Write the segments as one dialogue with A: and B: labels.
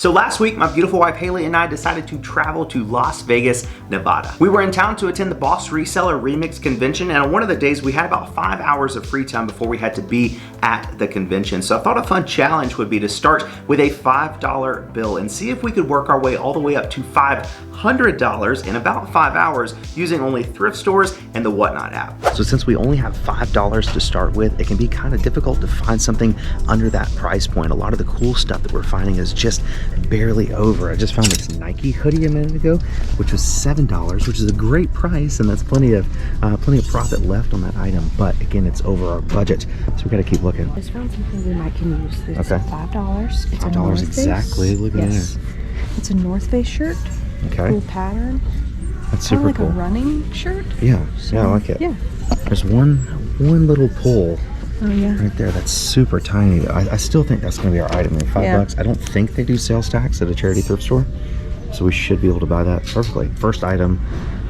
A: So last week, my beautiful wife Haley and I decided to travel to Las Vegas, Nevada. We were in town to attend the Boss Reseller Remix convention, and on one of the days we had about 5 hours of free time before we had to be at the convention. So I thought a fun challenge would be to start with a $5 bill and see if we could work our way all the way up to $500 in about 5 hours using only thrift stores and the Whatnot app. So since we only have $5 to start with, it can be kind of difficult to find something under that price point. A lot of the cool stuff that we're finding is just barely over. I just found this Nike hoodie a minute ago, which was $7, which is a great price, and that's plenty of profit left on that item. But again, it's over our budget, so we got to keep looking.
B: I just found something we might can use. It's
A: okay.
B: $5. It's
A: $5 exactly. Look at that.
B: It's a North Face shirt.
A: Okay.
B: Cool pattern.
A: That's super
B: like
A: cool.
B: A running shirt.
A: Yeah.
B: So,
A: yeah, I like it.
B: Yeah.
A: There's one little pull.
B: Oh yeah.
A: Right there, that's super tiny. I still think that's gonna be our item. $5. I don't think they do sales tax at a charity thrift store, so we should be able to buy that perfectly. First item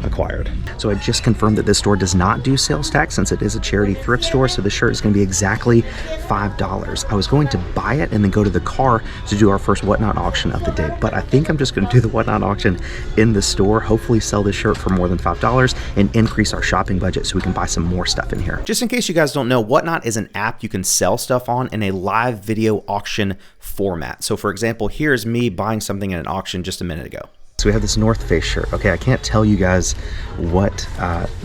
A: acquired. So I just confirmed that this store does not do sales tax since it is a charity thrift store, so the shirt is going to be exactly $5. I was going to buy it and then go to the car to do our first Whatnot auction of the day, but I think I'm just going to do the Whatnot auction in the store, hopefully sell this shirt for more than $5 and increase our shopping budget so we can buy some more stuff in here. Just in case you guys don't know, Whatnot is an app you can sell stuff on in a live video auction format. So for example, here's me buying something in an auction just a minute ago. So we have this North Face shirt. Okay, I can't tell you guys what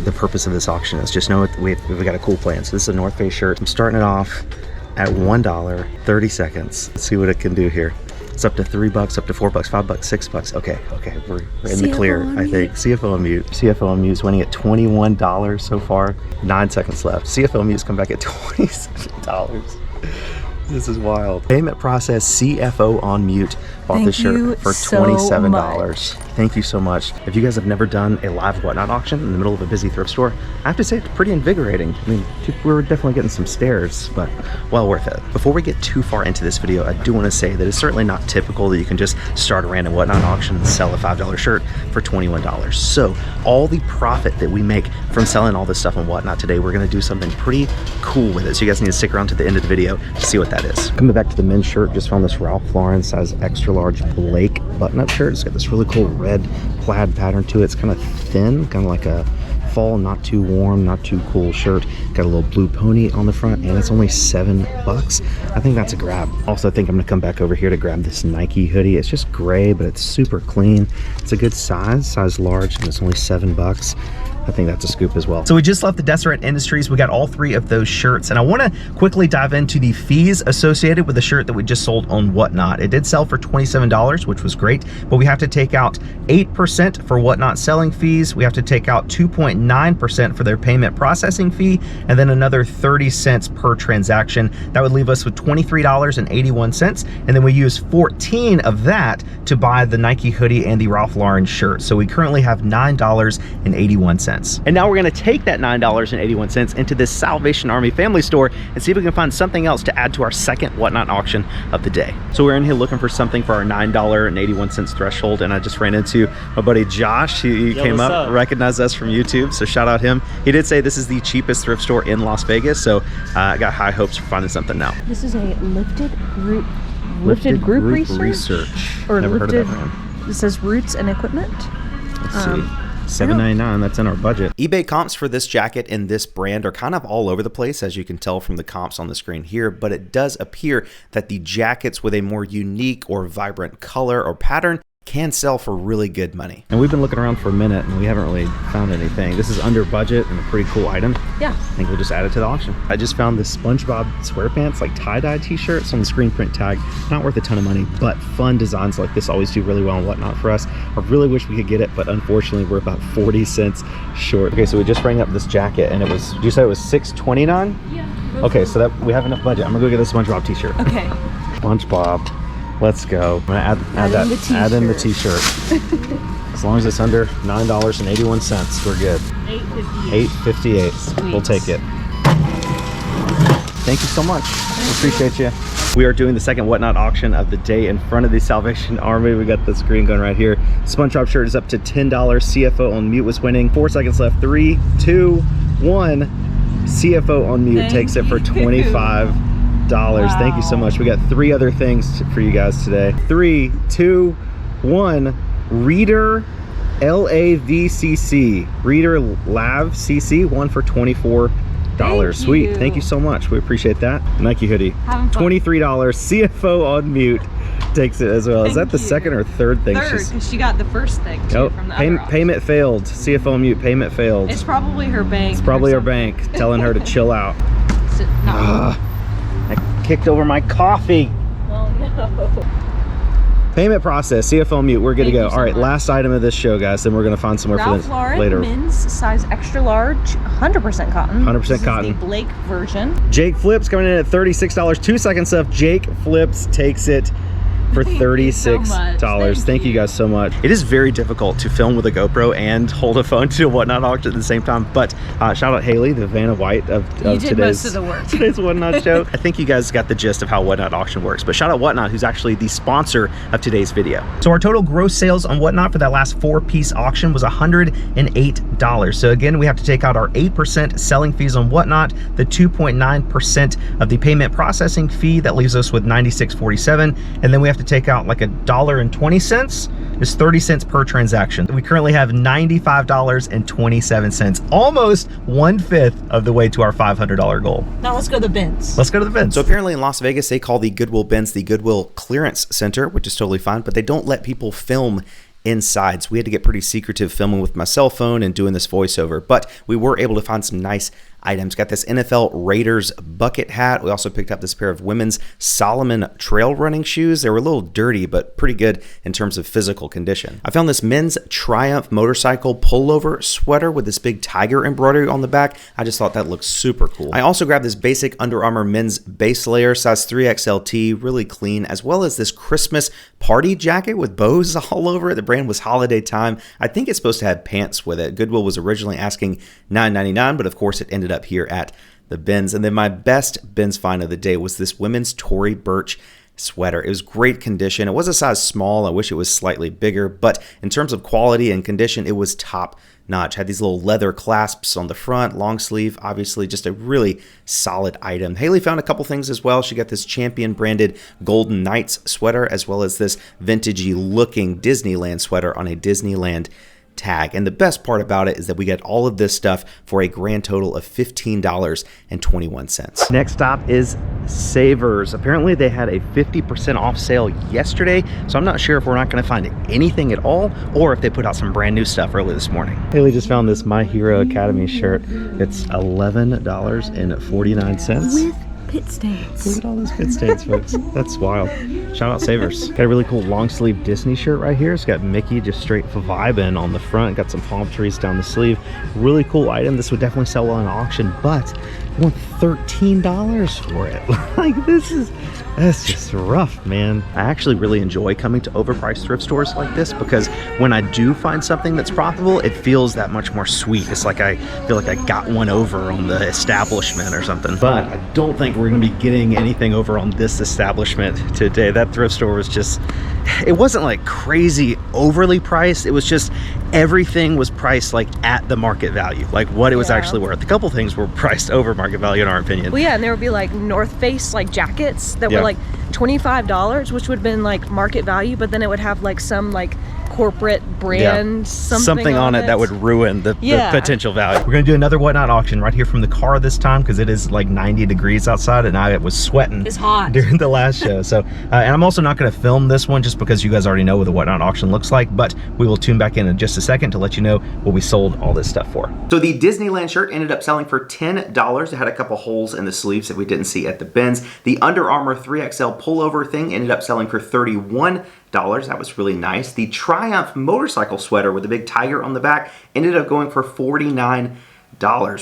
A: the purpose of this auction is. Just know we've got a cool plan. So this is a North Face shirt. I'm starting it off at $1, 30 seconds. Let's see what it can do here. It's up to $3, up to $4, $5, $6. Okay, we're in the clear, I think. CFO on mute. CFO on mute is winning at $21 so far. 9 seconds left. CFO on mute's come back at $27. This is wild. Payment process CFO on mute bought this shirt for $27. Thank you so much. If you guys have never done a live Whatnot auction in the middle of a busy thrift store, I have to say it's pretty invigorating. I mean, we're definitely getting some stares, but well worth it. Before we get too far into this video, I do want to say that it's certainly not typical that you can just start a random Whatnot auction and sell a $5 shirt for $21. So all the profit that we make from selling all this stuff on Whatnot today, we're going to do something pretty cool with it. So you guys need to stick around to the end of the video to see what that is. Coming back to the men's shirt, just found this Ralph Lauren size extra large Blake button-up shirt. It's got this really cool red plaid pattern to it. It's kind of thin, kind of like a fall, not too warm, not too cool shirt. Got a little blue pony on the front, and it's only $7. I think that's a grab. Also, I think I'm gonna come back over here to grab this Nike hoodie. It's just gray, but it's super clean. It's a good size large, and it's only $7. I think that's a scoop as well. So we just left the Deseret Industries. We got all 3 of those shirts, and I want to quickly dive into the fees associated with the shirt that we just sold on Whatnot. It did sell for $27, which was great, but we have to take out 8% for Whatnot selling fees. We have to take out 2.9% for their payment processing fee, and then another 30 cents per transaction. That would leave us with $23.81, and then we use 14 of that to buy the Nike hoodie and the Ralph Lauren shirt. So we currently have $9.81. And now we're gonna take that $9.81 into this Salvation Army family store and see if we can find something else to add to our second Whatnot auction of the day. So we're in here looking for something for our $9.81 threshold, and I just ran into my buddy Josh. He came up, recognized us from YouTube, so shout out him. He did say this is the cheapest thrift store in Las Vegas, so I got high hopes for finding something now.
B: This is a lifted group research. Or
A: never
B: lifted,
A: heard of that brand.
B: It says Roots and Equipment.
A: Let's see. $7.99, that's in our budget. eBay comps for this jacket and this brand are kind of all over the place, as you can tell from the comps on the screen here, but it does appear that the jackets with a more unique or vibrant color or pattern can sell for really good money. And we've been looking around for a minute and we haven't really found anything. This is under budget and a pretty cool item.
B: Yeah.
A: I think we'll just add it to the auction. I just found this SpongeBob SquarePants like tie-dye t-shirts on the screen print tag. Not worth a ton of money, but fun designs like this always do really well and Whatnot for us. I really wish we could get it, but unfortunately we're about 40 cents short. Okay, so we just rang up this jacket and it was, did you say it was $6.29?
B: Yeah.
A: Okay, so that we have enough budget. I'm gonna go get a SpongeBob t-shirt.
B: Okay.
A: SpongeBob. Let's go. I'm gonna add in the t-shirt. As long as it's under $9.81, we're good. $8.58. We'll take it. Thank you so much. Appreciate you. We are doing the second Whatnot auction of the day in front of the Salvation Army. We got the screen going right here. SpongeBob shirt is up to $10. CFO on mute was winning. 4 seconds left. 3, 2, 1. CFO on mute takes it for $25. Wow. Thank you so much. We got 3 other things for you guys today. 3, 2, 1. Reader LAVCC. Reader Lav CC, 1 for $24. Sweet. Thank you so much. We appreciate that. Nike hoodie. $23. CFO on mute takes it as well. Is that the second or third thing?
B: Third, because she got the first thing too from the other
A: payment failed. CFO on mute. Payment failed.
B: It's probably her bank.
A: It's probably her bank telling her to chill out. I kicked over my coffee.
B: Oh no.
A: Payment process, CFO mute, we're good to go. All right, last item of this show, guys, then we're gonna find somewhere for this later.
B: Men's size extra large, 100% cotton.
A: 100% cotton.
B: The Blake version.
A: Jake Flips coming in at $36. 2 seconds left. Jake Flips takes it for $36. Thank you guys so much. It is very difficult to film with a GoPro and hold a phone to a Whatnot auction at the same time, but shout out Haley, the Vanna White of
B: most of the work.
A: Today's Whatnot show. I think you guys got the gist of how Whatnot auction works, but shout out Whatnot, who's actually the sponsor of today's video. So our total gross sales on Whatnot for that last 4-piece auction was $108. So again, we have to take out our 8% selling fees on Whatnot, the 2.9% of the payment processing fee, that leaves us with $96.47, and then we have to take out like $1.20. It's 30 cents per transaction. We currently have $95.27, almost 1/5 of the way to our $500 goal.
B: Now let's go to the bins.
A: Let's go to the bins. So apparently in Las Vegas, they call the Goodwill bins the Goodwill Clearance Center, which is totally fine, but they don't let people film inside. So we had to get pretty secretive filming with my cell phone and doing this voiceover, but we were able to find some nice items. Got this NFL Raiders bucket hat. We also picked up this pair of women's Solomon trail running shoes. They were a little dirty, but pretty good in terms of physical condition. I found this men's Triumph motorcycle pullover sweater with this big tiger embroidery on the back. I just thought that looked super cool. I also grabbed this basic Under Armour men's base layer, size 3XL tee, really clean, as well as this Christmas party jacket with bows all over it. The brand was Holiday Time. I think it's supposed to have pants with it. Goodwill was originally asking $9.99, but of course it ended up here at the bins. And then my best bins find of the day was this women's Tory Burch sweater. It was great condition. It was a size small. I wish it was slightly bigger, but in terms of quality and condition, it was top notch. Had these little leather clasps on the front, long sleeve, obviously just a really solid item. Haley found a couple things as well. She got this Champion branded Golden Knights sweater, as well as this vintagey looking Disneyland sweater on a Disneyland tag. And the best part about it is that we get all of this stuff for a grand total of $15.21. Next stop is Savers. Apparently they had a 50% off sale yesterday, so I'm not sure if we're not going to find anything at all or if they put out some brand new stuff early this morning. Haley just found this My Hero Academy shirt. It's $11.49.
B: With pit stains.
A: Look at all those pit stains, folks. That's wild. Shout out Savers. Got a really cool long sleeve Disney shirt right here. It's got Mickey just straight vibing on the front. Got some palm trees down the sleeve. Really cool item. This would definitely sell well in auction, but you want $13 for it. Like, that's just rough, man. I actually really enjoy coming to overpriced thrift stores like this because when I do find something that's profitable, it feels that much more sweet. It's like I feel like I got one over on the establishment or something. But I don't think we're gonna be getting anything over on this establishment today. That thrift store was just, it wasn't like crazy overly priced. It was just everything was priced like at the market value, like what it was actually worth. A couple things were priced over market value in our opinion.
B: Well, yeah, and there would be like North Face like jackets that were like $25, which would have been like market value, but then it would have like some like corporate brand something on it
A: that would ruin the potential value. We're gonna do another Whatnot auction right here from the car this time because it is like 90 degrees outside and I was sweating.
B: It's hot
A: during the last show. So and I'm also not going to film this one just because you guys already know what the Whatnot auction looks like, but we will tune back in just a second to let you know what we sold all this stuff for. So the Disneyland shirt ended up selling for $10. It had a couple holes in the sleeves that we didn't see at the bins. The Under Armour 3XL pullover thing ended up selling for $31. That was really nice. The Triumph motorcycle sweater with the big tiger on the back ended up going for $49.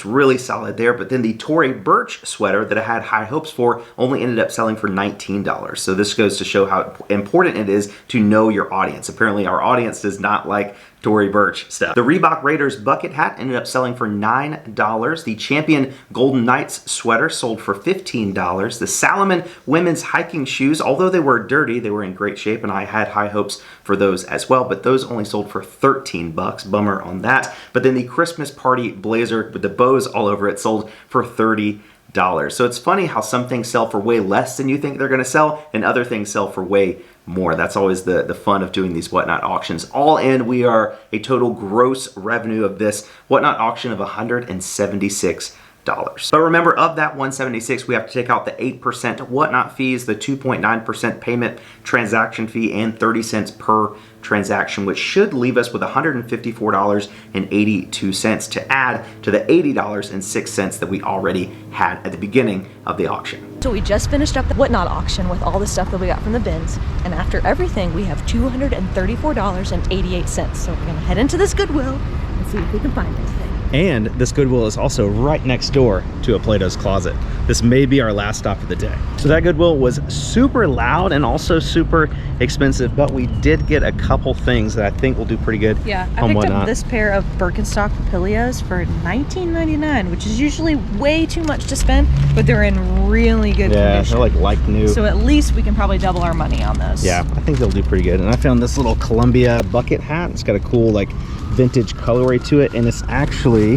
A: Really solid there. But then the Tory Burch sweater that I had high hopes for only ended up selling for $19. So this goes to show how important it is to know your audience. Apparently our audience does not like Tory Burch stuff. The Reebok Raiders bucket hat ended up selling for $9. The Champion Golden Knights sweater sold for $15. The Salomon women's hiking shoes, although they were dirty, they were in great shape and I had high hopes for those as well, but those only sold for $13. Bummer on that. But then the Christmas party blazer with the bows all over it sold for $30. So it's funny how some things sell for way less than you think they're gonna sell, and other things sell for way more. That's always the fun of doing these Whatnot auctions. All in, we are a total gross revenue of this Whatnot auction of $176. But remember, of that $176, we have to take out the 8% Whatnot fees, the 2.9% payment transaction fee, and 30 cents per transaction, which should leave us with $154.82 to add to the $80.06 that we already had at the beginning of the auction.
B: So we just finished up the Whatnot auction with all the stuff that we got from the bins, and after everything, we have $234.88. So we're gonna head into this Goodwill and see if we can find anything.
A: And this Goodwill is also right next door to a Plato's Closet. This may be our last stop of the day. So that Goodwill was super loud and also super expensive, but we did get a couple things that I think will do pretty good.
B: Yeah, I picked up this pair of Birkenstock Papilias for $19.99, which is usually way too much to spend, but they're in really good condition.
A: They're like new.
B: So at least we can probably double our money on those.
A: Yeah, I think they'll do pretty good. And I found this little Columbia bucket hat. It's got a cool like vintage colorway to it, and it actually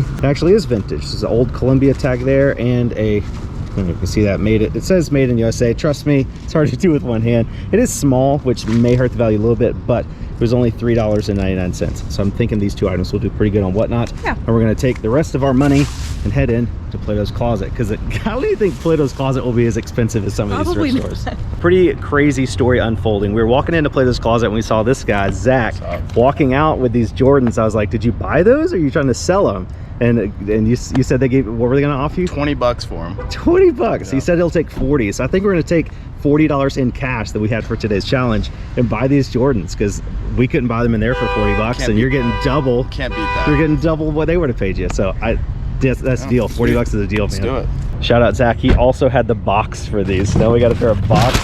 A: is vintage. There's an old Columbia tag there, and you can see that it says made in USA. Trust me, it's hard to do with one hand. It is small, which may hurt the value a little bit, but it was only $3.99. So I'm thinking these two items will do pretty good on Whatnot.
B: Yeah.
A: And we're gonna take the rest of our money and head in to Plato's Closet, because how do you think Plato's Closet will be as expensive as some of these thrift stores? Pretty crazy story unfolding. We were walking into Plato's Closet and we saw this guy, Zach, walking out with these Jordans. I was like, did you buy those, or are you trying to sell them? And you said they gave, what were they gonna offer you?
C: 20 bucks for them.
A: 20 bucks.
C: Yeah.
A: He said he'll take 40. So I think we're gonna take $40 in cash that we had for today's challenge and buy these Jordans, because we couldn't buy them in there for 40 bucks. And you're getting double.
C: Can't beat that.
A: You're getting double what they would have paid you. So that's a deal. 40 bucks is a deal,
C: Let's
A: man.
C: do it.
A: Shout out Zach. He also had the box for these. So now we got a pair of box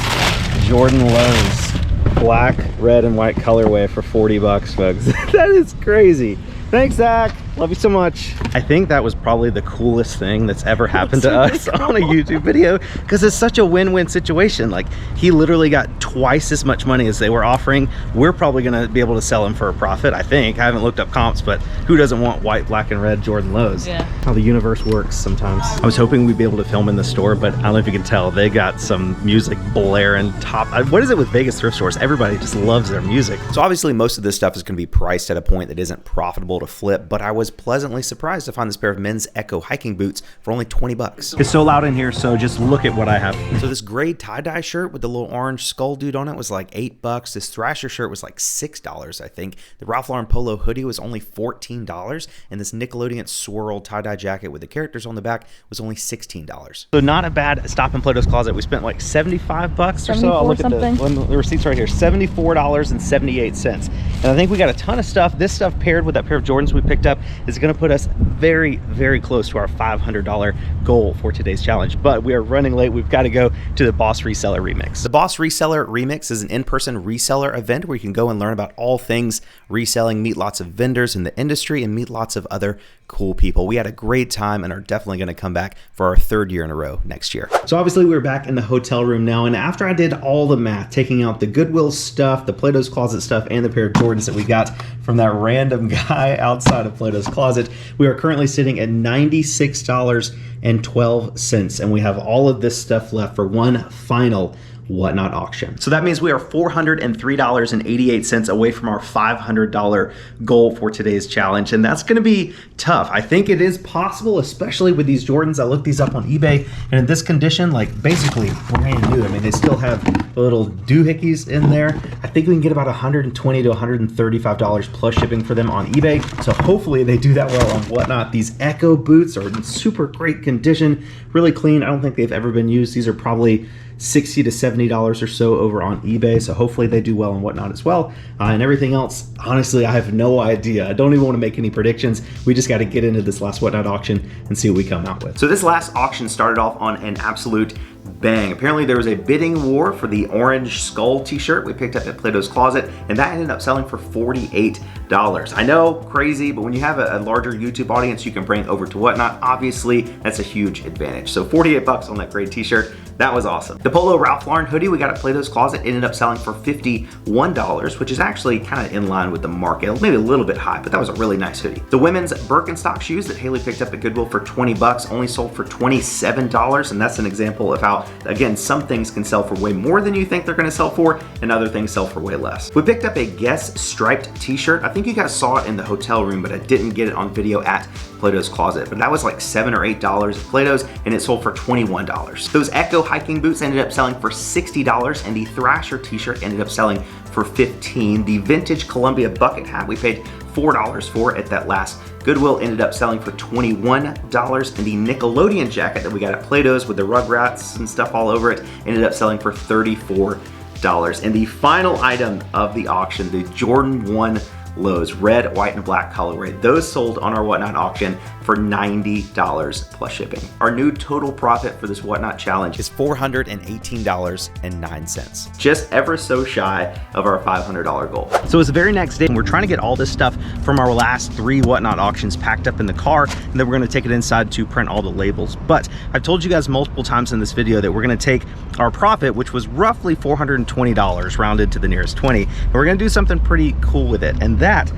A: Jordan lows, black, red, and white colorway for 40 bucks, folks. That is crazy. Thanks, Zach. Love you so much. I think that was probably the coolest thing that's ever happened to us on a YouTube video, because it's such a win-win situation. Like, he literally got twice as much money as they were offering. We're probably gonna be able to sell him for a profit, I think. I haven't looked up comps, but who doesn't want white, black, and red Jordan lows?
B: Yeah.
A: How the universe works sometimes. I was hoping we'd be able to film in the store, but I don't know if you can tell, they got some music blaring top. What is it with Vegas thrift stores? Everybody just loves their music. So obviously most of this stuff is gonna be priced at a point that isn't profitable to flip, but I was pleasantly surprised to find this pair of men's Echo hiking boots for only 20 bucks. It's so loud in here, so just look at what I have. So this gray tie-dye shirt with the little orange skull dude on it was like 8 bucks. This Thrasher shirt was like $6, I think. The Ralph Lauren polo hoodie was only $14, and this Nickelodeon swirl tie-dye jacket with the characters on the back was only $16. So not a bad stop in Plato's Closet. We spent like 75 bucks or so. I'll look at the receipts right here. $74.78. And I think we got a ton of stuff. This stuff paired with that pair of Jordans we picked up is going to put us very, very close to our $500 goal for today's challenge. But we are running late. We've got to go to the Boss Reseller Remix. The Boss Reseller Remix is an in-person reseller event where you can go and learn about all things reselling, meet lots of vendors in the industry, and meet lots of other cool people. We had a great time and are definitely going to come back for our 3rd year in a row next year. So obviously we're back in the hotel room now, and after I did all the math, taking out the Goodwill stuff, the Plato's Closet stuff, and the pair of Jordans that we got from that random guy outside of Plato's Closet, we are currently sitting at $96.12, and we have all of this stuff left for one final Whatnot auction. So that means we are $403.88 away from our $500 goal for today's challenge, and that's going to be tough. I think it is possible, especially with these Jordans. I looked these up on eBay, and in this condition, like basically brand new. I mean, they still have the little doohickeys in there. I think we can get about $120 to $135 plus shipping for them on eBay. So hopefully they do that well on Whatnot. These Echo boots are in super great condition, really clean. I don't think they've ever been used. These are probably $60 to $70 or so over on eBay, so hopefully they do well and Whatnot as well. And everything else, honestly, I have no idea. I don't even want to make any predictions. We just got to get into this last Whatnot auction and see what we come out with. So this last auction started off on an absolute bang. Apparently there was a bidding war for the orange skull t-shirt we picked up at Plato's Closet, and that ended up selling for $48. I know, crazy, but when you have a larger YouTube audience you can bring over to Whatnot, obviously that's a huge advantage. So 48 bucks on that great t-shirt. That was awesome. The Polo Ralph Lauren hoodie we got at Plato's Closet ended up selling for $51, which is actually kind of in line with the market, maybe a little bit high, but that was a really nice hoodie. The women's Birkenstock shoes that Haley picked up at Goodwill for 20 bucks only sold for $27, and that's an example of how, again, some things can sell for way more than you think they're gonna sell for, and other things sell for way less. We picked up a Guess striped t-shirt. I think you guys saw it in the hotel room, but I didn't get it on video at Plato's Closet, but that was like $7 or $8 at Plato's, and it sold for $21. Those Echo hiking boots ended up selling for $60, and the Thrasher t-shirt ended up selling for $15. The vintage Columbia bucket hat we paid $4 for at that last Goodwill ended up selling for $21, and the Nickelodeon jacket that we got at Plato's with the Rugrats and stuff all over it ended up selling for $34. And the final item of the auction, the Jordan 1 lows, red, white, and black colorway. Those sold on our Whatnot auction for $90 plus shipping. Our new total profit for this Whatnot challenge is $418.09. Just ever so shy of our $500 goal. So it's the very next day, and we're trying to get all this stuff from our last 3 Whatnot auctions packed up in the car, and then we're gonna take it inside to print all the labels. But I've told you guys multiple times in this video that we're gonna take our profit, which was roughly $420, rounded to the nearest 20, and we're gonna do something pretty cool with it. And that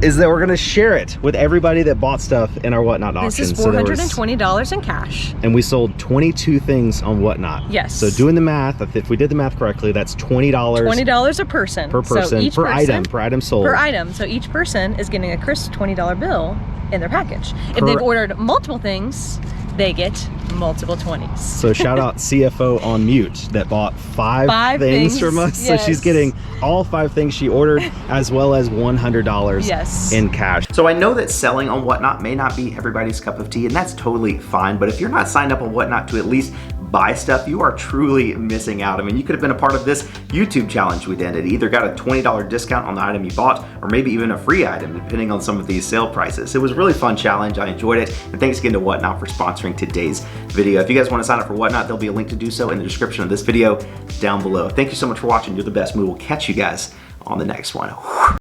A: is that we're gonna share it with everybody that bought stuff in our Whatnot auction.
B: This is $420 in cash.
A: And we sold 22 things on Whatnot.
B: Yes.
A: So doing the math, if we did the math correctly, that's $20.
B: $20 a person.
A: Per person, per item sold.
B: Per item. So each person is getting a crisp $20 bill in their package. If they've ordered multiple things, they get multiple 20s.
A: So shout out CFO on mute that bought five things from us.
B: Yes.
A: So she's getting all 5 things she ordered, as well as $100 in cash. So I know that selling on Whatnot may not be everybody's cup of tea, and that's totally fine. But if you're not signed up on Whatnot to at least buy stuff, you are truly missing out. I mean, you could have been a part of this YouTube challenge we did. It either got a $20 discount on the item you bought, or maybe even a free item, depending on some of these sale prices. It was a really fun challenge. I enjoyed it. And thanks again to Whatnot for sponsoring today's video. If you guys want to sign up for Whatnot, there'll be a link to do so in the description of this video down below. Thank you so much for watching. You're the best. We will catch you guys on the next one.